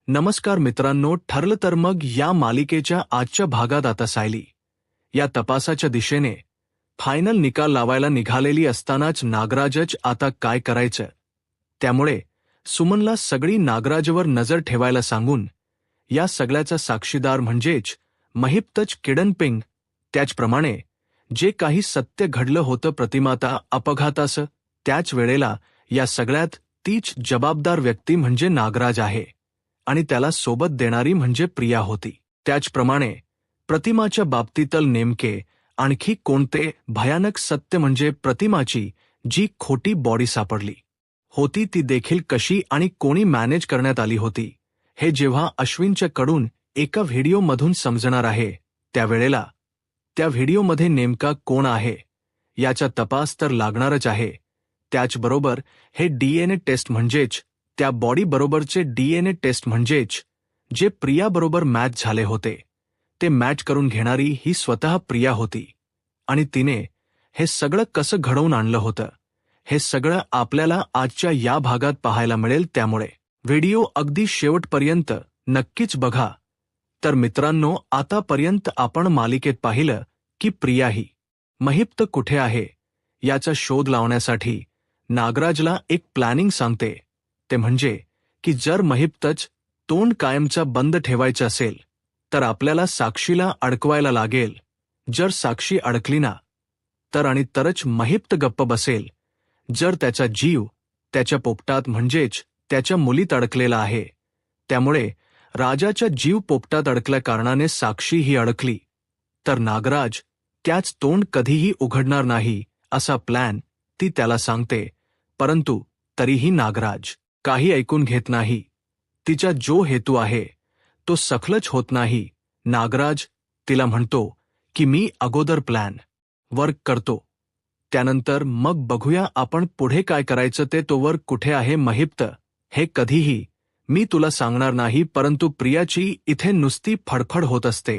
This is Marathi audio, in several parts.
नमस्कार मित्रांनो, ठरलं तर मग या मालिकेच्या आजच्या भागात आता सायली या तपासाच्या दिशेने फायनल निकाल लावायला निघालेली असतानाच नागराजच आता काय करायचं. त्यामुळे सुमनला सगळी नागराजवर नजर ठेवायला सांगून या सगळ्याचा साक्षीदार म्हणजेच महिप्तच किडनपिंग, त्याचप्रमाणे जे काही सत्य घडलं होतं प्रतिमाता अपघाताचं, त्याच वेळेला या सगळ्यात तीच जबाबदार व्यक्ती म्हणजे नागराज आहे आणि त्याला सोबत देणारी म्हणजे प्रिया होती. त्याचप्रमाणे प्रतिमाच्या बाबतीतल नेमके आणखी कोणते भयानक सत्य म्हणजे प्रतिमाची जी खोटी बॉडी सापडली होती ती देखील कशी आणि कोणी मॅनेज करण्यात आली होती, हे जेव्हा अश्विनच्या कडून एका व्हिडिओमधून समजणार आहे त्यावेळेला त्या व्हिडिओमध्ये नेमका कोण आहे याचा तपास तर लागणारच आहे. त्याचबरोबर हे डीएनए टेस्ट म्हणजेच त्या बॉडी बरोबरचे डीएनए टेस्ट म्हणजेच जे प्रियाबरोबर मॅच झाले होते ते मॅच करून घेणारी ही स्वतः प्रिया होती आणि तिने हे सगळं कसं घडवून आणलं होतं हे सगळं आपल्याला आजच्या या भागात पाहायला मिळेल. त्यामुळे व्हिडिओ अगदी शेवटपर्यंत नक्कीच बघा. तर मित्रांनो, आतापर्यंत आपण मालिकेत पाहिलं की प्रिया ही महिप्त कुठे आहे याचा शोध लावण्यासाठी नागराजला एक प्लॅनिंग सांगते. ते म्हणजे की जर महिप्तच तोंड कायमचा बंद ठेवायचं असेल तर आपल्याला साक्षीला अडकवायला लागेल. जर साक्षी अडकली ना तर आणि तरच महिप्त गप्प बसेल. जर त्याचा जीव त्याच्या पोपटात म्हणजेच त्याच्या मुलीत अडकलेला आहे, त्यामुळे राजाच्या जीव पोपटात अडकल्या कारणाने साक्षी ही अडकली तर नागराज त्याच तोंड कधीही उघडणार नाही असा प्लॅन ती त्याला सांगते. परंतु तरीही नागराज काही ऐकून घेत नाही. तिचा जो हेतू आहे तो सफलच होत नाही. नागराज तिला म्हणतो की मी अगोदर प्लॅन वर्क करतो, त्यानंतर मग बघूया आपण पुढे काय करायचं ते. तोवर कुठे आहे महिप्त हे कधीही मी तुला सांगणार नाही. परंतु प्रियाची इथे नुसती फडफड होत असते,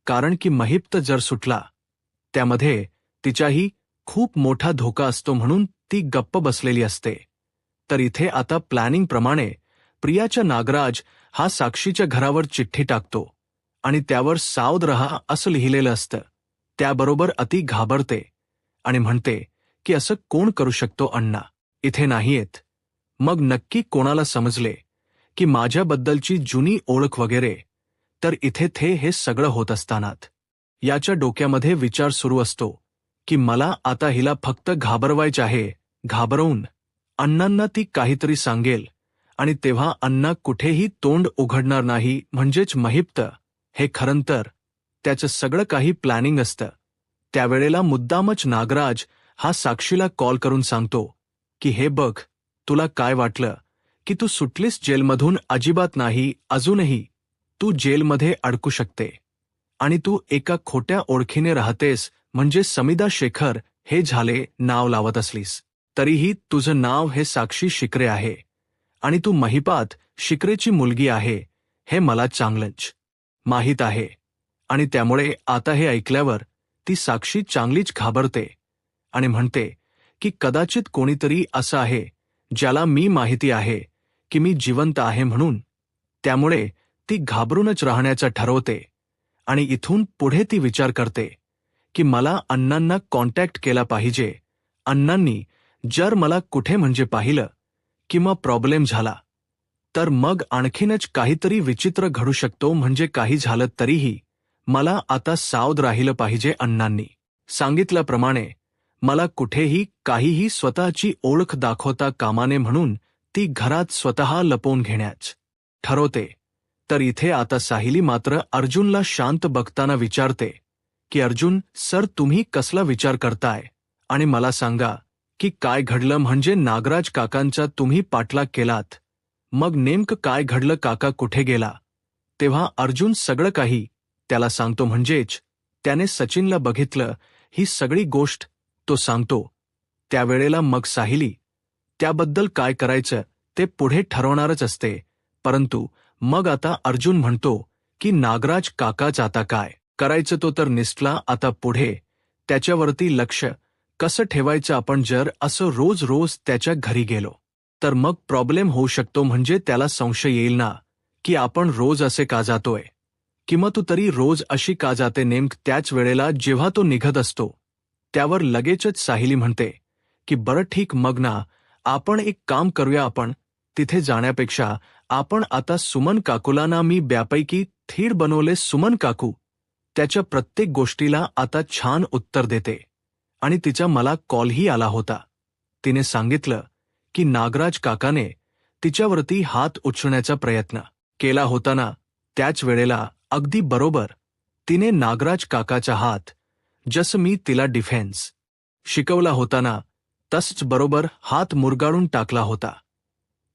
कारण की महिप्त जर सुटला त्यामध्ये तिचाही खूप मोठा धोका असतो, म्हणून ती गप्प बसलेली असते. तर इथे आता प्लॅनिंगप्रमाणे प्रियाच्या नागराज हा साक्षीच्या घरावर चिठ्ठी टाकतो आणि त्यावर सावध रहा असं लिहिलेलं असतं. त्याबरोबर अति घाबरते आणि म्हणते की असं कोण करू शकतो, अण्णा इथे नाहीयेत. मग नक्की कोणाला समजले की माझ्याबद्दलची जुनी ओळख वगैरे. तर इथे हे सगळं होत असतानात याच्या डोक्यामध्ये विचार सुरू असतो की मला आता हिला फक्त घाबरवायचे आहे. घाबरवून अण्णांना ती काहीतरी सांगेल आणि तेव्हा अण्णा कुठेही तोंड उघडणार नाही. म्हणजेच महिप्त हे खरं तर त्याचं सगळं काही प्लॅनिंग असतं. त्यावेळेला मुद्दामच नागराज हा साक्षीला कॉल करून सांगतो की हे बघ, तुला काय वाटलं की तू सुटलीस जेलमधून? अजिबात नाही. अजूनही तू जेलमध्ये अडकू शकते आणि तू एका खोट्या ओळखीने राहतेस, म्हणजे समिधा शेखर हे झाले नाव लावत असलीस तरीही तुझं नाव हे साक्षी शिकरे आहे आणि तू महिपात शिकरेची मुलगी आहे हे मला चांगलंच माहीत आहे. आणि त्यामुळे आता हे ऐकल्यावर ती साक्षी चांगलीच घाबरते आणि म्हणते की कदाचित कोणीतरी असं आहे ज्याला मी माहिती आहे की मी जिवंत आहे म्हणून. त्यामुळे ती घाबरूनच राहण्याचं ठरवते आणि इथून पुढे ती विचार करते की मला अण्णांना कॉन्टॅक्ट केला पाहिजे. अण्णांनी जर मला कुठे म्हणजे पाहिलं किंवा प्रॉब्लेम झाला तर मग आणखीनच काहीतरी विचित्र घडू शकतो. म्हणजे काही झालं तरीही मला आता सावध राहिलं पाहिजे. अण्णांनी सांगितल्याप्रमाणे मला कुठेही काहीही स्वतःची ओळख दाखवता कामा नये म्हणून ती घरात स्वतः लपवून घेण्याच ठरवते. तर इथे आता साहिली मात्र अर्जुनला शांत बघताना विचारते की अर्जुन सर, तुम्ही कसला विचार करताय आणि मला सांगा की काय घडलं. म्हणजे नागराज काकांचा तुम्ही पाठलाग केलात, मग नेमकं काय घडलं? काका कुठे गेला? तेव्हा अर्जुन सगळं काही त्याला सांगतो. म्हणजेच त्याने सचिनला बघितलं ही सगळी गोष्ट तो सांगतो. त्यावेळेला मग साहिली त्याबद्दल काय करायचं ते पुढे ठरवणारच असते. परंतु मग आता अर्जुन म्हणतो की नागराज काकाच आता काय करायचं तो तर निसटला. आता पुढे त्याच्यावरती लक्ष कसं ठेवायचं? आपण जर असं रोज रोज त्याच्या घरी गेलो तर मग प्रॉब्लेम होऊ शकतो. म्हणजे त्याला संशय येईल ना की आपण रोज असे का जातोय, किंवा तू तरी रोज अशी का जाते नेमक त्याच वेळेला जेव्हा तो निघत असतो. त्यावर लगेचच साहिली म्हणते की बरं ठीक मग ना, आपण एक काम करूया, आपण तिथे जाण्यापेक्षा आपण आता सुमन काकूला ना, मी ब्यापैकी थीड बनवले. सुमन काकू त्याच्या प्रत्येक गोष्टीला आता छान उत्तर देते आणि तिचा मला कॉलही आला होता. तिने सांगितलं की नागराज काकाने तिच्यावरती हात उचलण्याचा प्रयत्न केला होता ना. त्याच वेळेला अगदी बरोबर तिने नागराज काकाचा हात, जसं मी तिला डिफेन्स शिकवला होता ना, तसंच बरोबर हात मुरगाळून टाकला होता.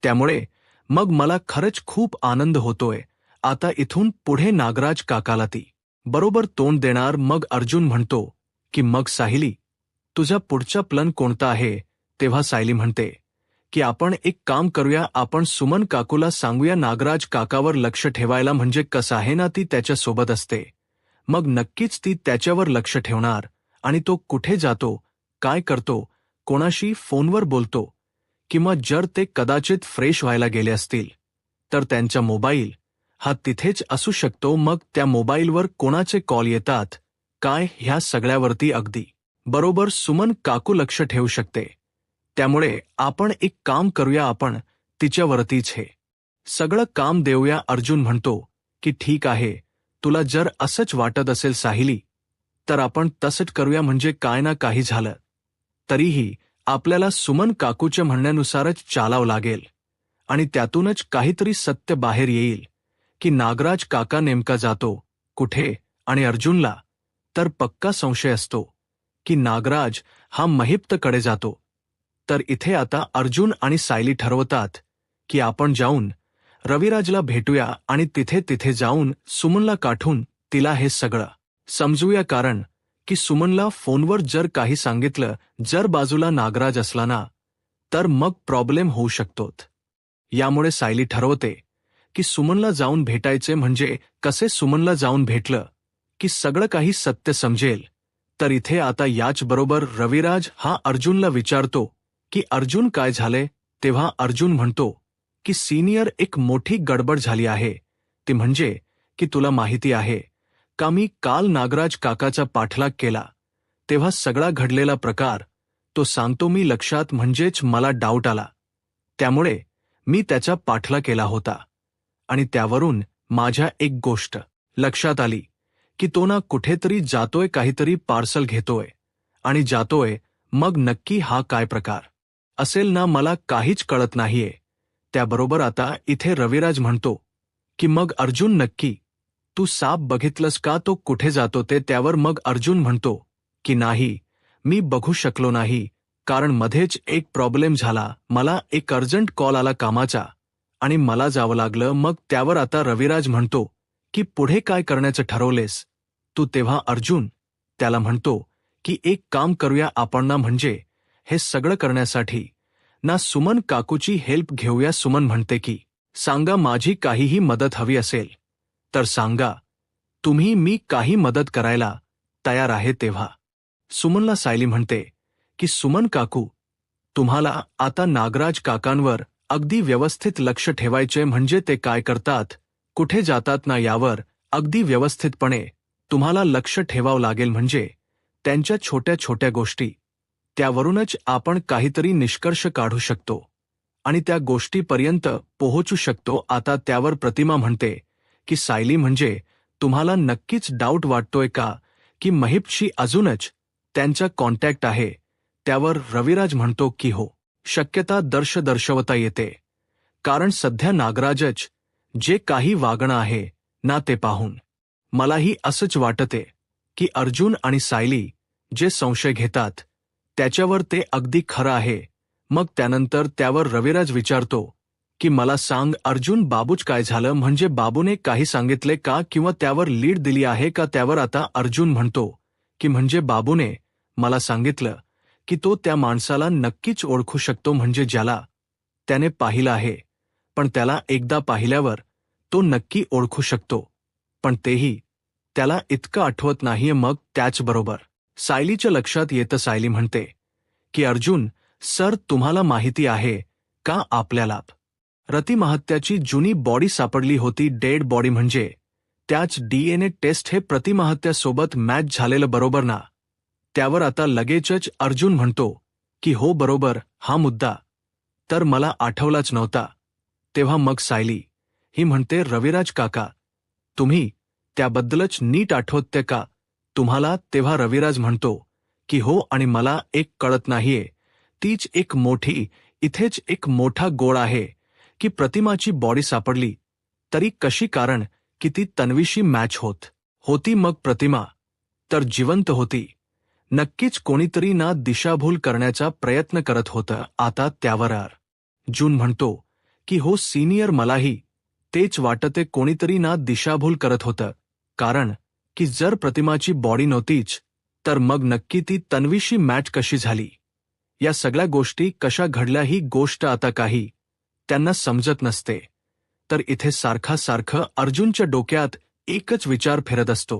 त्यामुळे मग मला खरंच खूप आनंद होतोय. आता इथून पुढे नागराज काकाला ती बरोबर तोंड देणार. मग अर्जुन म्हणतो की मग साहिली, तुझा पुढचा प्लन कोणता आहे. तेव्हा सायली म्हणते की आपण एक काम करूया, आपण सुमन काकूला सांगूया नागराज काकावर लक्ष ठेवायला. म्हणजे कसं आहे ना, ती त्याच्यासोबत असते, मग नक्कीच ती त्याच्यावर लक्ष ठेवणार. आणि तो कुठे जातो, काय करतो, कोणाशी फोनवर बोलतो, किंवा जर ते कदाचित फ्रेश व्हायला गेले असतील तर त्यांचा मोबाईल हा तिथेच असू शकतो. मग त्या मोबाईलवर कोणाचे कॉल येतात काय, ह्या सगळ्यावरती अगदी बरोबर सुमन काकू लक्ष ठेवू शकते. त्यामुळे आपण एक काम करूया, आपण तिच्यावरतीच हे सगळं काम देऊया. अर्जुन म्हणतो की ठीक आहे, तुला जर असंच वाटत असेल साहिली, तर आपण तसंच करूया. म्हणजे काय ना काही झालं तरीही आपल्याला सुमन काकूच्या म्हणण्यानुसारच चालावं लागेल आणि त्यातूनच काहीतरी सत्य बाहेर येईल की नागराज काका नेमका जातो कुठे. आणि अर्जुनला तर पक्का संशय असतो की नागराज हा महिप्तकडे जातो. तर इथे आता अर्जुन आणि सायली ठरवतात की आपण जाऊन रविराजला भेटूया आणि तिथे जाऊन सुमनला काढून तिला हे सगळं समजूया. कारण की सुमनला फोनवर जर काही सांगितलं, जर बाजूला नागराज असला ना, तर मग प्रॉब्लेम होऊ शकतोत. यामुळे सायली ठरवते की सुमनला जाऊन भेटायचे. म्हणजे कसे सुमनला जाऊन भेटलं की सगळं काही सत्य समजेल. तर इथे आता याचबरोबर रविराज हा अर्जुनला विचारतो की अर्जुन काय झाले. तेव्हा अर्जुन म्हणतो की सिनियर, एक मोठी गडबड झाली आहे. ती म्हणजे की तुला माहिती आहे का, मी काल नागराज काकाचा पाठलाग केला तेव्हा सगळा घडलेला प्रकार तो सांगतो मी लक्षात. म्हणजेच मला डाऊट आला, त्यामुळे मी त्याचा पाठलाग केला होता आणि त्यावरून माझ्या एक गोष्ट लक्षात आली की तो ना कुठेतरी जातोय, काहीतरी पार्सल घेतोय आणि जातोय. मग नक्की हा काय प्रकार असेल ना, मला काहीच कळत नाहीये. त्याबरोबर आता इथे रविराज म्हणतो की मग अर्जुन, नक्की तू साप बघितलंस का, तो कुठे जातो ते. त्यावर मग अर्जुन म्हणतो की नाही, मी बघू शकलो नाही, कारण मध्येच एक प्रॉब्लेम झाला. मला एक अर्जंट कॉल आला कामाचा आणि मला जावं लागलं. मग त्यावर आता रविराज म्हणतो की पुढे काय करण्याचं ठरवलेस तू. तेव्हा अर्जुन त्याला म्हणतो की एक काम करूया आपण ना, म्हणजे हे सगळं करण्यासाठी ना सुमन काकूची हेल्प घेऊया. सुमन म्हणते की सांगा, माझी काहीही मदत हवी असेल तर सांगा तुम्ही, मी काही मदत करायला तयार आहे. तेव्हा सुमनला सायली म्हणते की सुमन काकू, तुम्हाला आता नागराज काकांवर अगदी व्यवस्थित लक्ष ठेवायचे. म्हणजे ते काय करतात, कुठे जातात ना, यावर अगदी व्यवस्थितपणे तुम्हाला लक्ष ठेवावं लागेल. म्हणजे त्यांच्या छोट्या छोट्या गोष्टी, त्यावरूनच आपण काहीतरी निष्कर्ष काढू शकतो आणि त्या गोष्टीपर्यंत पोहोचू शकतो. आता त्यावर प्रतिमा म्हणते की सायली, म्हणजे तुम्हाला नक्कीच डाऊट वाटतोय का की महिपशी अजूनच त्यांचा कॉन्टॅक्ट आहे. त्यावर रविराज म्हणतो की हो, शक्यता दर्शवता येते, कारण सध्या नागराजच जे काही वागणं आहे ना, ते पाहून मलाही असंच वाटते की अर्जुन आणि सायली जे संशय घेतात त्याच्यावर ते अगदी खरं आहे. मग त्यानंतर त्यावर रविराज विचारतो की मला सांग अर्जुन, बाबूच काय झालं. म्हणजे बाबूने काही सांगितले का, किंवा त्यावर लीड दिली आहे का. त्यावर आता अर्जुन म्हणतो की म्हणजे बाबूने मला सांगितलं की तो त्या माणसाला नक्कीच ओळखू शकतो. म्हणजे ज्याला त्याने पाहिलं आहे, पण त्याला एकदा पाहिल्यावर तो नक्की ओळखू शकतो, पण तेही त्याला इतकं आठवत नाहीये. मग त्याचबरोबर सायलीच्या लक्षात येतं. सायली म्हणते की अर्जुन सर, तुम्हाला माहिती आहे का, आपल्याला रतिमाहत्याची जुनी बॉडी सापडली होती. डेड बॉडी म्हणजे त्याच DNA टेस्ट हे प्रतिमाहत्यासोबत मॅच झालेलं बरोबर ना? त्यावर आता लगेचच अर्जुन म्हणतो की हो बरोबर, हा मुद्दा तर मला आठवलाच नव्हता. तेव्हा मग सायली ही म्हणते, रविराज काका, तुम्ही त्याबद्दलच नीट आठवते का तुम्हाला? तेव्हा रविराज म्हणतो की हो, आणि मला एक कळत नाहीये, तीच एक मोठी, इथेच एक मोठा गोळ आहे की प्रतिमाची बॉडी सापडली तरी कशी, कारण की ती तन्वीशी मॅच होती. मग प्रतिमा तर जिवंत होती. नक्कीच कोणीतरी ना दिशाभूल करण्याचा प्रयत्न करत होतं. आता त्यावर अर्जुन म्हणतो की हो सिनियर, मलाही तेच वाटते, कोणीतरी ना दिशाभूल करत होतं. कारण की जर प्रतिमाची बॉडी नव्हतीच तर मग नक्की ती तन्वीशी मॅच कशी झाली? या सगळ्या गोष्टी कशा घडल्या ही गोष्ट आता काही त्यांना समजत नसते. तर इथे सारखं अर्जुनच्या डोक्यात एकच विचार फिरत असतो,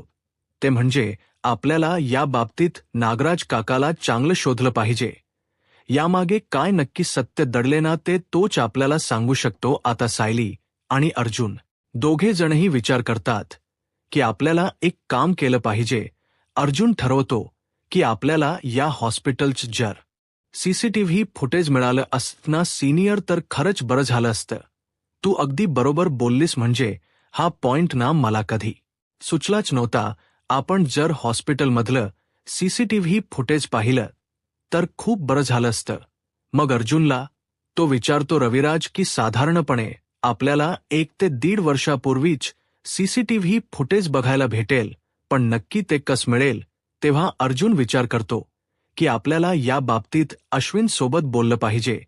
ते म्हणजे आपल्याला या बाबतीत नागराज काकाला चांगलं शोधलं पाहिजे. यामागे काय नक्की सत्य दडले ना, ते तोच आपल्याला सांगू शकतो. आता सायली आणि अर्जुन दोघे जणही विचार करतात की आपल्याला एक काम केलं पाहिजे. अर्जुन ठरवतो की आपल्याला या हॉस्पिटलचं जर CCTV फुटेज मिळालं असतं ना सिनियर, तर खरंच बरं झालं असतं. तू अगदी बरोबर बोललीस, म्हणजे हा पॉइंट ना मला कधी सुचलाच नव्हता. आपण जर हॉस्पिटलमधलं CCTV फुटेज पाहिलं तर खूप बरं झालं असतं. मग अर्जुनला तो विचारतो रविराज की साधारणपणे आपल्याला 1 ते 1.5 वर्षापूर्वीच CCTV फुटेज बघायला भेटेल, पण नक्की ते कसं मिळेल? तेव्हा अर्जुन विचार करतो की आपल्याला या बाबतीत अश्विन सोबत बोललं पाहिजे.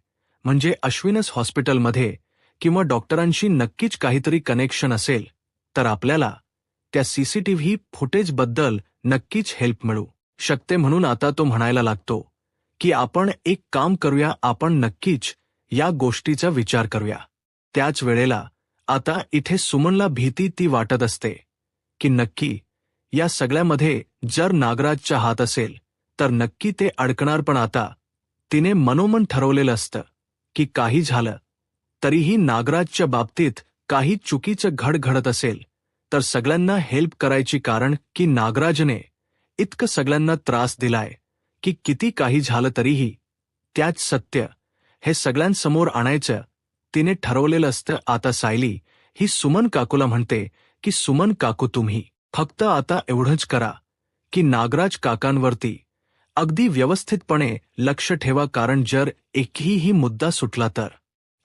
म्हणजे अश्विनच हॉस्पिटलमध्ये किंवा डॉक्टरांशी नक्कीच काहीतरी कनेक्शन असेल तर आपल्याला त्या CCTV फुटेजबद्दल नक्कीच हेल्प मिळू शकते. म्हणून आता तो म्हणायला लागतो की आपण एक काम करूया, आपण नक्कीच या गोष्टीचा विचार करूया. त्याच वेळेला आता इथे सुमनला भीती ती वाटत असते की नक्की या सगळ्यामध्ये जर नागराजचा हात असेल तर नक्की ते अडकणार. पण आता तिने मनोमन ठरवलेलं असतं की काही झालं तरीही नागराजच्या बाबतीत काही चुकीचं घडत असेल तर सगळ्यांना हेल्प करायची, कारण की नागराजने इतकं सगळ्यांना त्रास दिलाय की किती काही झालं तरीही त्याच सत्य हे सगळ्यांसमोर आणायचं तिने ठरवलेलं असतं. आता सायली ही सुमन काकूला म्हणते की सुमन काकू, तुम्ही फक्त आता एवढंच करा की नागराज काकांवरती अगदी व्यवस्थितपणे लक्ष ठेवा, कारण जर एकही मुद्दा सुटला तर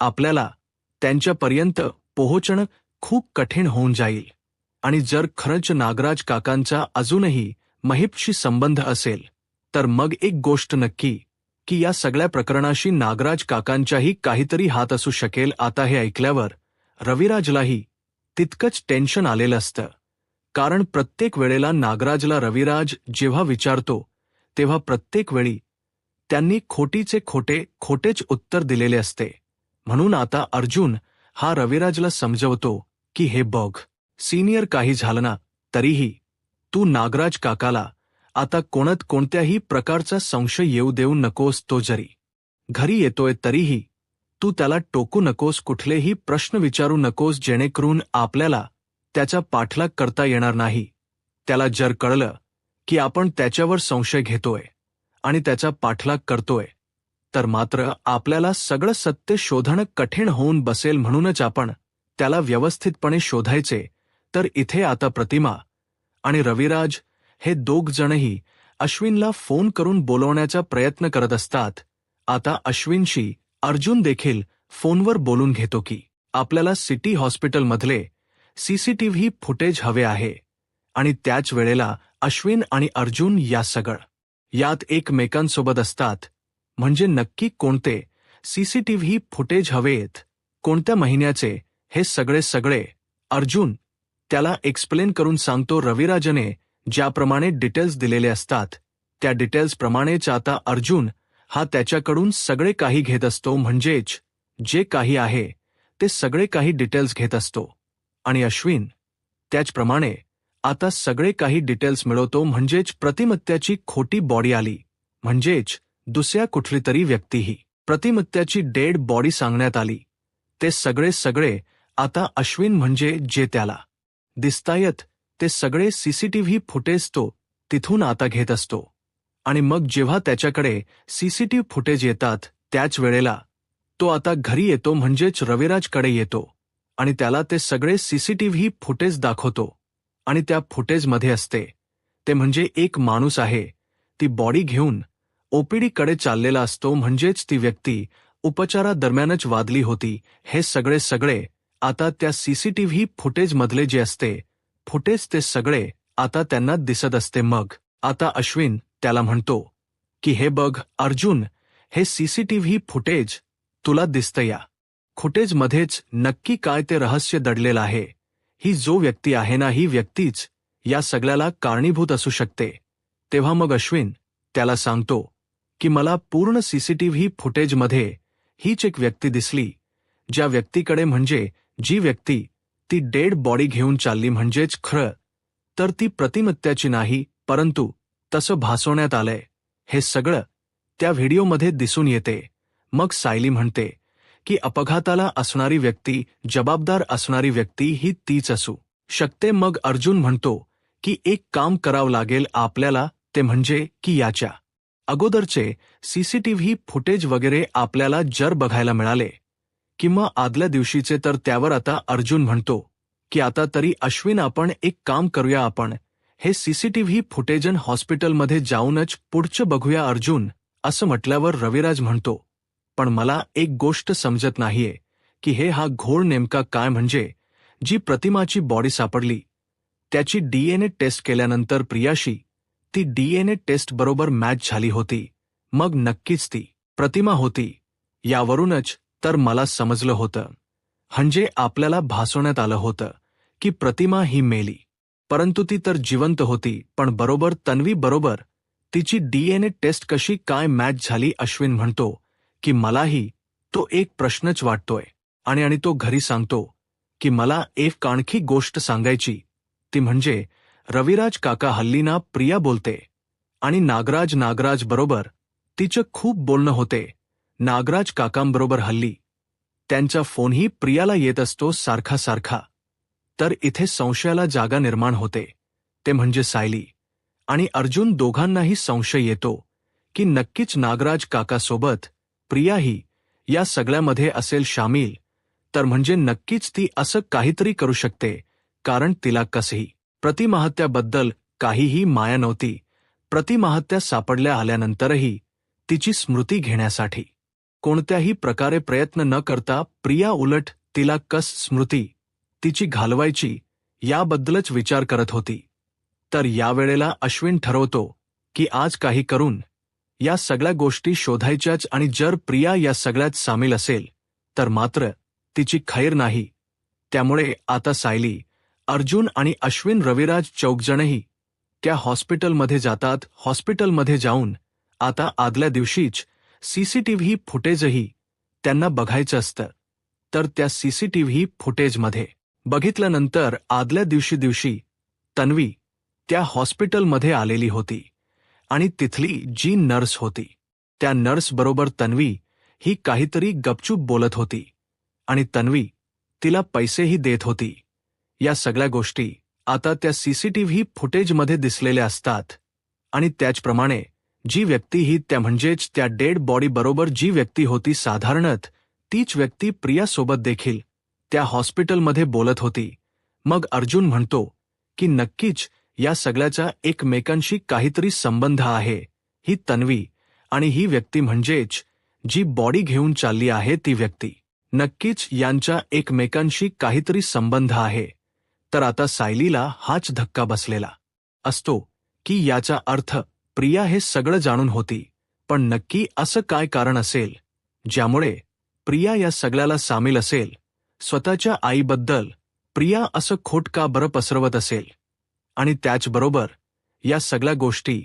आपल्याला त्यांच्यापर्यंत पोहोचणं खूप कठीण होऊन जाईल. आणि जर खरंच नागराज काकांचा अजूनही महिपशी संबंध असेल तर मग एक गोष्ट नक्की की या सगळ्या प्रकरणाशी नागराज काकांचाही काहीतरी हात असू शकेल. आता हे ऐकल्यावर रविराजलाही तितकंच टेन्शन आलेलं असतं, कारण प्रत्येक वेळेला नागराजला रविराज जेव्हा विचारतो तेव्हा प्रत्येक वेळी त्यांनी खोटेच उत्तर दिलेले असते. म्हणून आता अर्जुन हा रविराजला समजवतो की हे बघ सिनियर, काही झालं ना तरीही तू नागराज काकाला आता कोणत्याही प्रकारचा संशय येऊ देऊ नकोस. तो जरी घरी येतोय तरीही तू त्याला टोकू नकोस, कुठलेही प्रश्न विचारू नकोस, जेणेकरून आपल्याला त्याचा पाठलाग करता येणार नाही. त्याला जर कळलं की आपण त्याच्यावर संशय घेतोय आणि त्याचा पाठलाग करतोय तर मात्र आपल्याला सगळं सत्य शोधणं कठीण होऊन बसेल. म्हणूनच आपण त्याला व्यवस्थितपणे शोधायचे. तर इथे आता प्रतिमा आणि रविराज हे दोघ जणही अश्विनला फोन करून बोलवण्याचा प्रयत्न करत असतात. आता अश्विनशी अर्जुन देखील फोनवर बोलून घेतो की आपल्याला सिटी हॉस्पिटलमधले CCTV फुटेज हवे आहे. आणि त्याच वेळेला अश्विन आणि अर्जुन यात एकमेकांसोबत असतात. म्हणजे नक्की कोणते CCTV फुटेज हवेत, कोणत्या महिन्याचे, हे सगळे अर्जुन त्याला एक्सप्लेन करून सांगतो. रविराजने ज्याप्रमाणे डिटेल्स दिलेले असतात त्या डिटेल्स प्रमाणेच आता अर्जुन हा त्याच्याकडून सगळे काही घेत असतो. म्हणजेच जे काही आहे ते सगळे काही डिटेल्स घेत असतो. आणि अश्विन त्याचप्रमाणे आता सगळे काही डिटेल्स मिळवतो. म्हणजेच प्रतिमत्याची खोटी बॉडी आली, म्हणजेच दुसऱ्या कुठली तरी व्यक्ती ही प्रतिमत्याची डेड बॉडी सांगण्यात आली. ते सगळे आता अश्विन म्हणजे जे त्याला दिसतायत ते सगळे सीसीटीव्ही फुटेज तो तिथून आता घेत असतो. आणि मग जेव्हा त्याच्याकडे सीसीटीव्ही फुटेज येतात त्याच वेळेला तो आता घरी येतो, म्हणजेच रविराजकडे येतो आणि त्याला ते सगळे सीसीटीव्ही फुटेज दाखवतो. आणि त्या फुटेजमध्ये असते ते म्हणजे एक माणूस आहे, ती बॉडी घेऊन ओपीडीकडे चाललेला असतो, म्हणजेच ती व्यक्ती उपचारादरम्यानच वादली होती. हे सगळे आता त्या सीसीटीव्ही फुटेजमधले जे असते फुटेज ते सगळे आता त्यांना दिसत असते. मग आता अश्विन त्याला म्हणतो की हे बघ अर्जुन, हे सीसीटीव्ही फुटेज तुला दिसतं, या फुटेजमध्येच नक्की काय ते रहस्य दडलेलं आहे. ही जो व्यक्ती आहे ना, ही व्यक्तीच या सगळ्याला कारणीभूत असू शकते. तेव्हा मग अश्विन त्याला सांगतो की मला पूर्ण सीसीटीव्ही फुटेजमध्ये हीच एक व्यक्ती दिसली, ज्या व्यक्तीकडे म्हणजे जी व्यक्ती ती डेड बॉडी घेऊन चालली, म्हणजेच खरं तर ती प्रतिमत्याची नाही, परंतु तसं भासवण्यात आलंय. हे सगळं त्या व्हिडिओमध्ये दिसून येते. मग सायली म्हणते की अपघाताला असणारी व्यक्ती, जबाबदार असणारी व्यक्ती ही तीच असू शकते. मग अर्जुन म्हणतो की एक काम करावं लागेल आपल्याला, ते म्हणजे की याच्या अगोदरचे सीसीटीव्ही फुटेज वगैरे आपल्याला जर बघायला मिळाले किंवा आदल्या दिवशीचे, तर त्यावर आता अर्जुन म्हणतो की आता तरी अश्विन आपण एक काम करूया, आपण हे सीसीटीव्ही फुटेजन हॉस्पिटलमध्ये जाऊनच पुढचं बघूया. अर्जुन असं म्हटल्यावर रविराज म्हणतो पण मला एक गोष्ट समजत नाहीये की हा घोळ नेमका काय, म्हणजे जी प्रतिमाची बॉडी सापडली त्याची डीएनए टेस्ट केल्यानंतर प्रियाशी ती डीएनए टेस्ट बरोबर मॅच झाली होती. मग नक्कीच ती प्रतिमा होती. यावरूनच तर मला समजलं होतं, म्हणजे आपल्याला भासवण्यात आलं होतं की प्रतिमा ही मेली, परंतु ती तर जिवंत होती. पण बरोबर तन्वी बरोबर तिची डीएनए टेस्ट कशी काय मॅच झाली? अश्विन म्हणतो की मलाही तो एक प्रश्नच वाटतोय. आणि तो घरी सांगतो की मला एक आणखी गोष्ट सांगायची, ती म्हणजे रविराज काका हल्ली ना प्रिया बोलते आणि नागराज बरोबर तिचं खूप बोलणं होते. नागराज काकांबरोबर हल्ली त्यांचा फोनही प्रियाला येत असतो सारखा. तर इथे संशयाला जागा निर्माण होते, ते म्हणजे सायली आणि अर्जुन दोघांनाही संशय येतो की नक्कीच नागराज काकासोबत प्रियाही या सगळ्यामध्ये असेल शामील. तर म्हणजे नक्कीच ती असं काहीतरी करू शकते, कारण तिला कसंही प्रतिमाहत्याबद्दल काहीही माया नव्हती. प्रतिमाहत्या सापडल्या आल्यानंतरही तिची स्मृती घेण्यासाठी कोणत्याही प्रकारे प्रयत्न न करता प्रिया उलट तिला स्मृती तिची घालवायची याबद्दलच विचार करत होती. तर यावेळेला अश्विन ठरवतो की आज काही करून या सगळ्या गोष्टी शोधायच्याच, आणि जर प्रिया या सगळ्यात सामील असेल तर मात्र तिची खैर नाही. त्यामुळे आता सायली, अर्जुन आणि अश्विन, रविराज चौघजणही त्या हॉस्पिटलमध्ये जातात. हॉस्पिटलमध्ये जाऊन आता आदल्या दिवशीच सीसीटीव्ही फुटेजही त्यांना बघायचं असतं. तर त्या सीसीटीव्ही फुटेजमध्ये बघितल्यानंतर आदल्या दिवशी तन्वी त्या हॉस्पिटलमध्ये आलेली होती आणि तिथली जी नर्स होती त्या नर्स बरोबर तन्वी ही काहीतरी गपचूप बोलत होती आणि तन्वी तिला पैसेही देत होती. या सगळ्या गोष्टी आता त्या सीसीटीव्ही फुटेजमध्ये दिसलेल्या असतात. आणि त्याचप्रमाणे जी व्यक्ती ही त्या म्हणजेच त्या डेड बॉडी बरोबर जी व्यक्ती होती, साधारणत तीच व्यक्ती प्रियासोबत देखील त्या हॉस्पिटलमध्ये बोलत होती. मग अर्जुन म्हणतो की नक्कीच या सगळ्याचा एकमेकांशी काहीतरी संबंध आहे. ही तन्वी आणि ही व्यक्ती म्हणजेच जी बॉडी घेऊन चालली आहे ती व्यक्ती, नक्कीच यांच्या एकमेकांशी काहीतरी संबंध आहे. तर आता सायलीला हाच धक्का बसलेला असतो की याचा अर्थ प्रिया हे सगळं जाणून होती, पण नक्की असं काय कारण असेल ज्यामुळे प्रिया या सगळ्याला सामील असेल? स्वतःच्या आईबद्दल प्रिया असं खोट का बरं पसरवत असेल? आणि त्याचबरोबर या सगळ्या गोष्टी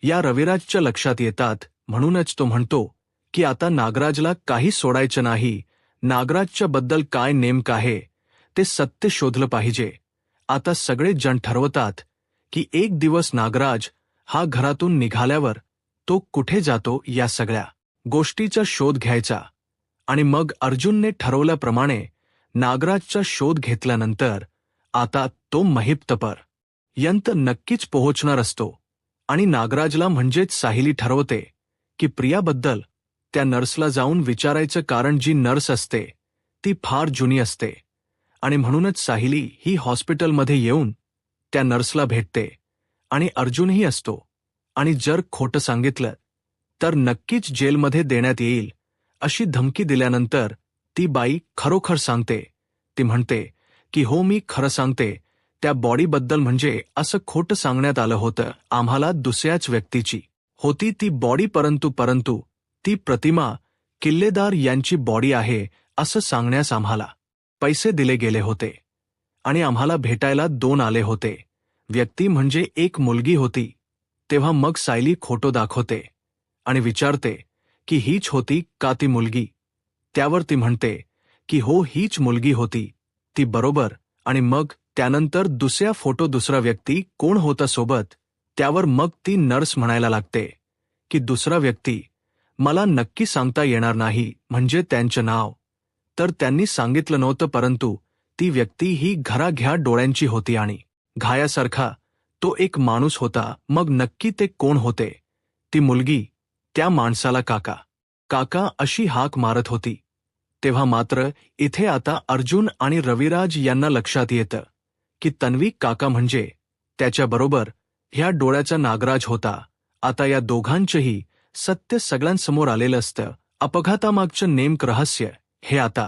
या रविराजच्या लक्षात येतात. म्हणूनच तो म्हणतो की आता नागराजला काही सोडायचं नाही. नागराजच्या बद्दल काय नेमकं आहे ते सत्य शोधलं पाहिजे. आता सगळे जण ठरवतात की एक दिवस नागराज हा घरातून निघाल्यावर तो कुठे जातो या सगळ्या गोष्टीचा शोध घ्यायचा. आणि मग अर्जुनने ठरवल्याप्रमाणे नागराजचा शोध घेतल्यानंतर आता तो महिप्तपर यंत नक्कीच पोहोचणार असतो आणि नागराजला म्हणजेच साहिली ठरवते की प्रियाबद्दल त्या नर्सला जाऊन विचारायचं, कारण जी नर्स असते ती फार जुनी असते आणि म्हणूनच साहिली ही हॉस्पिटलमध्ये येऊन त्या नर्सला भेटते आणि अर्जुनही असतो आणि जर खोटं सांगितलं तर नक्कीच जेलमध्ये देण्यात येईल अशी धमकी दिल्यानंतर ती बाई खरोखर सांगते. ती म्हणते की हो, मी खरं सांगते, त्या बॉडीबद्दल म्हणजे असं खोटं सांगण्यात आलं होतं आम्हाला, दुसऱ्याच व्यक्तीची होती ती बॉडी, परंतु ती प्रतिमा किल्लेदार यांची बॉडी आहे असं सांगण्यास आम्हाला पैसे दिले गेले होते आणि आम्हाला भेटायला 2 आले होते व्यक्ती, म्हणजे एक मुलगी होती. तेव्हा मग सायली खोटं दाखवते आणि विचारते की हीच होती का ती मुलगी. त्यावर ती म्हणते की हो, हीच मुलगी होती ती, बरोबर. आणि मग त्यानंतर दुसरा व्यक्ती कोण होता सोबत, त्यावर मग ती नर्स म्हणायला लागते की दुसरा व्यक्ती मला नक्की सांगता येणार नाही, म्हणजे त्यांचं नाव तर त्यांनी सांगितलं नव्हतं, परंतु ती व्यक्ती ही घराघ्या डोळ्यांची होती आणि घायासारखा तो एक माणूस होता. मग नक्की ते कोण होते? ती मुलगी त्या माणसाला काका अशी हाक मारत होती. तेव्हा मात्र इथे आता अर्जुन आणि रविराज यांना लक्षात येतं की तन्वी काका म्हणजे त्याच्याबरोबर ह्या डोळ्याचा नागराज होता. आता या दोघांचंही सत्य सगळ्यांसमोर आलेलं असतं. अपघातामागचं नेमकं रहस्य हे आता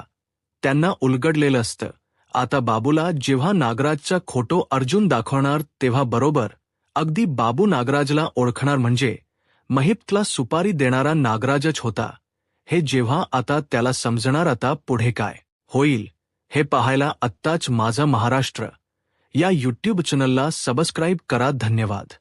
त्यांना उलगडलेलं असतं. आता बाबूला जेव्हा नागराजचा खोटो अर्जुन दाखवणार तेव्हा बरोबर अगदी बाबू नागराजला ओळखणार, म्हणजे महिप्तला सुपारी देणारा नागराजच होता हे जेव्हा आता त्याला समजणार. आता पुढे काय होईल हे पाहायला आत्ताच माझा महाराष्ट्र या यूट्यूब चॅनलला सबस्क्राईब करा. धन्यवाद.